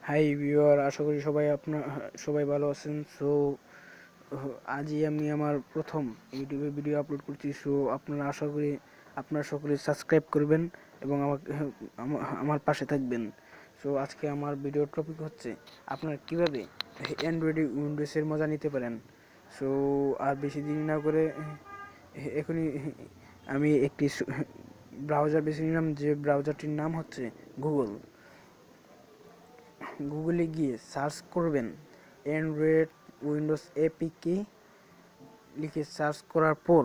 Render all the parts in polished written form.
High viewer, আশা করি সবাই ভালো আছেন। সো আজই আমি আমার প্রথম ইউটিউবে ভিডিও আপলোড করছি। সো আপনারা আশা করি আপনারা সকলে সাবস্ক্রাইব করবেন এবং আমাকে আমার পাশে থাকবেন। সো আজকে আমার ভিডিওর টপিক হচ্ছে আপনারা কীভাবে অ্যান্ড্রয়েডে উইন্ডোজের মজা নিতে পারেন। সো আর বেশি দেরি না করে এখনই আমি একটি ব্রাউজার বেছে নিলাম, যে ব্রাউজারটির নাম হচ্ছে গুগলে গিয়ে সার্চ করবেন অ্যান্ড্রয়েড উইন্ডোজ এপিকে লিখে সার্চ করার পর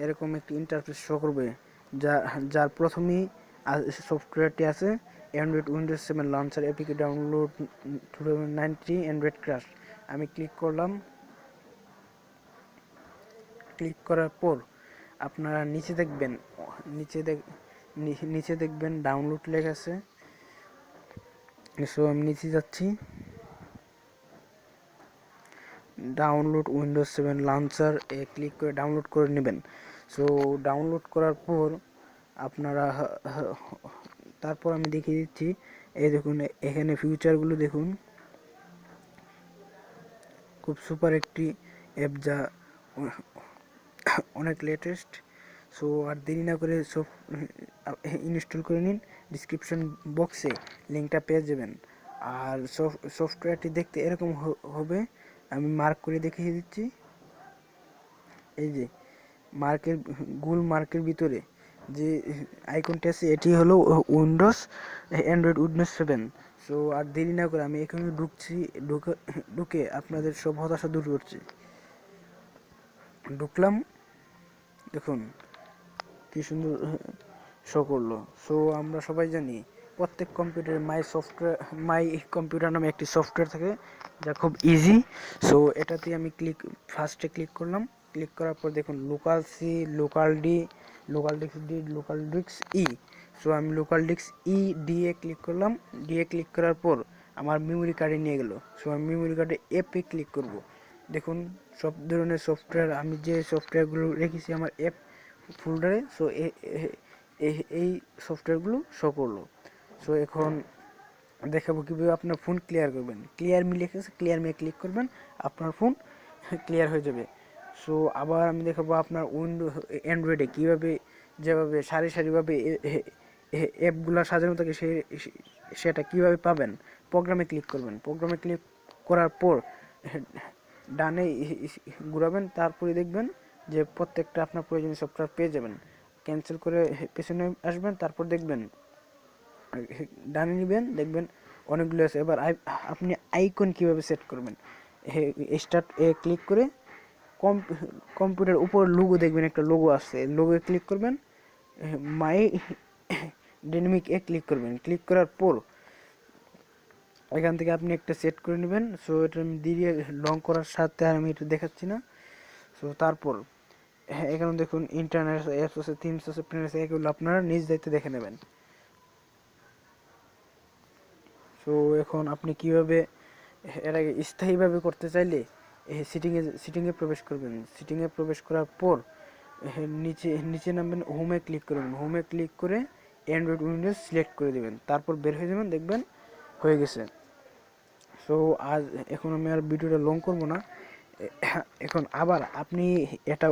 এরকম একটি ইন্টারফেস শো করবে, যার প্রথমেই সফটওয়্যারটি আছে Android Windows 7 launcher APK download 2093 Android crash. আমি ক্লিক করলাম। ক্লিক করার পর আপনারা নিচে দেখবেন ডাউনলোড লেখা আছে। সো আমি নিচে যাচ্ছি। ডাউনলোড উইন্ডোজ 7 লঞ্চার ক্লিক করে ডাউনলোড করে নেবেন। সো ডাউনলোড করার পর আপনারা তারপর আমি দেখিয়ে দিচ্ছি। এই দেখুন, এখানে ফিউচারগুলো দেখুন, খুব সুপার একটি অ্যাপ, যা অনেক লেটেস্ট। সো আর দেরি না করে সব ইনস্টল করে নিন। ডিসক্রিপশন বক্সে লিঙ্কটা পেয়ে যাবেন। আর সফটওয়্যারটি দেখতে এরকম হবে। আমি মার্ক করে দেখিয়ে দিচ্ছি। এই যে গোল মার্কের ভিতরে যে আইকনটি আছে, এটি হলো অ্যান্ড্রয়েড উইন্ডোজ 7। সো আর দেরি না করে আমি এখানে ঢুকছি। ঢুকে আপনাদের সব হতাশা দূর করছি। ঢুকলাম, দেখুন কি সুন্দর শো করলো। সো আমরা সবাই জানি প্রত্যেক কম্পিউটারে মাই কম্পিউটার নামে একটি সফটওয়্যার থাকে, যা খুব ইজি। সো এটাতে আমি ফার্স্টে ক্লিক করলাম। ক্লিক করার পর দেখুন লোকাল সি, লোকাল ডিস্ক ই। সো আমি লোকাল ডিস্ক ই দিয়ে ক্লিক করলাম। ক্লিক করার পর আমার মেমোরি কার্ডে নিয়ে গেল। সো আমি মেমোরি কার্ডে অ্যাপে ক্লিক করব। দেখুন সব ধরনের সফটওয়্যার, আমি যে সফটওয়্যারগুলো রেখেছি আমার অ্যাপ ফোল্ডারে, সো এই সফটওয়্যারগুলো শো করলো। সো এখন দেখাবো কীভাবে আপনার ফোন ক্লিয়ার করবেন। ক্লিয়ার মি লিখেছে, ক্লিয়ার মি ক্লিক করবেন, আপনার ফোন ক্লিয়ার হয়ে যাবে। সো আবার আমি দেখাবো আপনার অ্যান্ড্রয়েডে কীভাবে, যেভাবে সারিভাবে অ্যাপগুলো সাজানো থাকে সেটা কীভাবে পাবেন। প্রোগ্রামে ক্লিক করবেন। প্রোগ্রামে ক্লিক করার পর ডানে ঘুরাবেন, তারপরে দেখবেন যে প্রত্যেকটা আপনার প্রয়োজনীয় সফটওয়্যার পেয়ে যাবেন। ক্যান্সেল করে পেছনে আসবেন, তারপর দেখবেন ডানে নেবেন, দেখবেন অনেকগুলো আছে। এবার আপনি আইকন কিভাবে সেট করবেন, স্টার্ট ক্লিক করে কম্পিউটার উপর লোগো দেখবেন, একটা লোগো আছে, লোগোয় ক্লিক করবেন, মাই ডাইনামিক ক্লিক করবেন। ক্লিক করার পর এখান থেকে আপনি একটা সেট করে নেবেন। সো এটা আমি দিয়ে লং করার সাথে আর আমি এটা দেখাচ্ছি না। সো তারপর এখানে দেখুন ইন্টারনেট অ্যাপস আছে, থিমস আছে, প্ল্যান আছে, এগুলো আপনারা নিজ দায়িত্বে দেখে নেবেন। সো এখন আপনি কীভাবে এটাকে স্থায়ীভাবে করতে চাইলে সিটিংয়ে প্রবেশ করবেন। সিটিংয়ে প্রবেশ করার পর নিচে নামবেন, হোমে ক্লিক করবেন। হোমে ক্লিক করে অ্যান্ড্রয়েড উইন্ডোজ সিলেক্ট করে দেবেন, তারপর বের হয়ে যাবেন, দেখবেন হয়ে গেছে। সো এখন আমি আর ভিডিওটা লং করবো না। এখন আবার আপনি এটা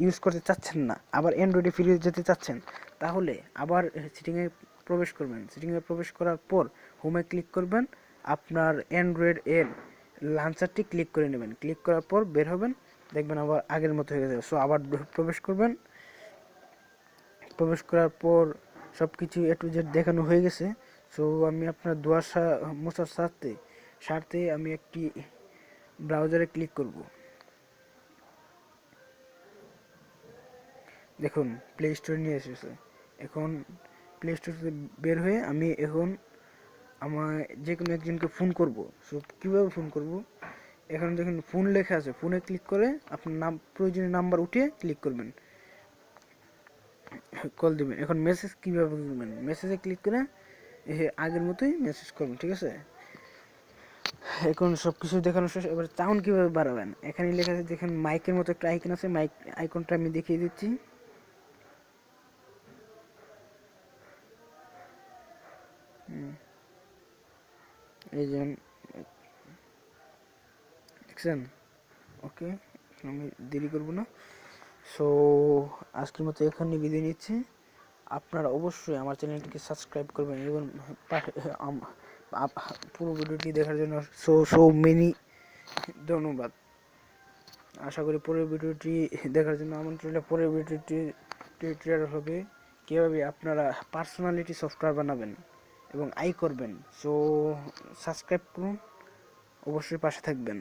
ইউজ করতে চাচ্ছেন না, আবার অ্যান্ড্রয়েডে ফিরে যেতে চাচ্ছেন, তাহলে আবার সিটিংয়ে প্রবেশ করবেন। সিটিংয়ে প্রবেশ করার পর হোমে ক্লিক করবেন, আপনার অ্যান্ড্রয়েড এর লাঞ্চারটি ক্লিক করে নেবেন। ক্লিক করার পর বের হবেন, দেখবেন আবার আগের মতো হয়ে যাবে। সো আবার প্রবেশ করবেন। প্রবেশ করার পর সব কিছু এ টু জেড দেখানো হয়ে গেছে। সো আমি আপনার মোছার স্বার্থে আমি একটি ব্রাউজারে ক্লিক করব। দেখুন প্লে স্টোর নিয়ে এসেছে। এখন প্লে স্টোর থেকে বের হয়ে আমি এখন আমার যে কোনো একজনকে ফোন করব। সো কীভাবে ফোন করব, এখানে দেখুন ফোন লেখা আছে, ফোনে ক্লিক করে আপনার প্রয়োজনীয় নাম্বার উঠিয়ে ক্লিক করবেন, কল দেবেন। এখন মেসেজ কীভাবে করবেন, মেসেজে ক্লিক করে আগের মতোই মেসেজ করবেন, ঠিক আছে। এখন সব কিছু দেখানো শেষ। এবার সাউন্ড কীভাবে বাড়াবেন, এখানে লেখা আছে দেখেন মাইকের মতো একটা আইকন আছে, মাইক আইকনটা আমি দেখিয়ে দিচ্ছি। এই যে দেখছেন। ওকে, আমি দেরি করব না। সো আজকের মতো এখানে বিদায় নিচ্ছি। আপনারা অবশ্যই আমার চ্যানেলটিকে সাবস্ক্রাইব করবেন এবং পুরো ভিডিওটি দেখার জন্য সো মেনি ধন্যবাদ। আশা করি পরের ভিডিওটি দেখার জন্য আমন্ত্রণ রইল। পরের ভিডিওটি টিউটোরিয়াল হবে কীভাবে আপনারা পার্সোনালিটি সফটওয়্যার বানাবেন এবং আয় করবেন। সো সাবস্ক্রাইব করুন, অবশ্যই পাশে থাকবেন।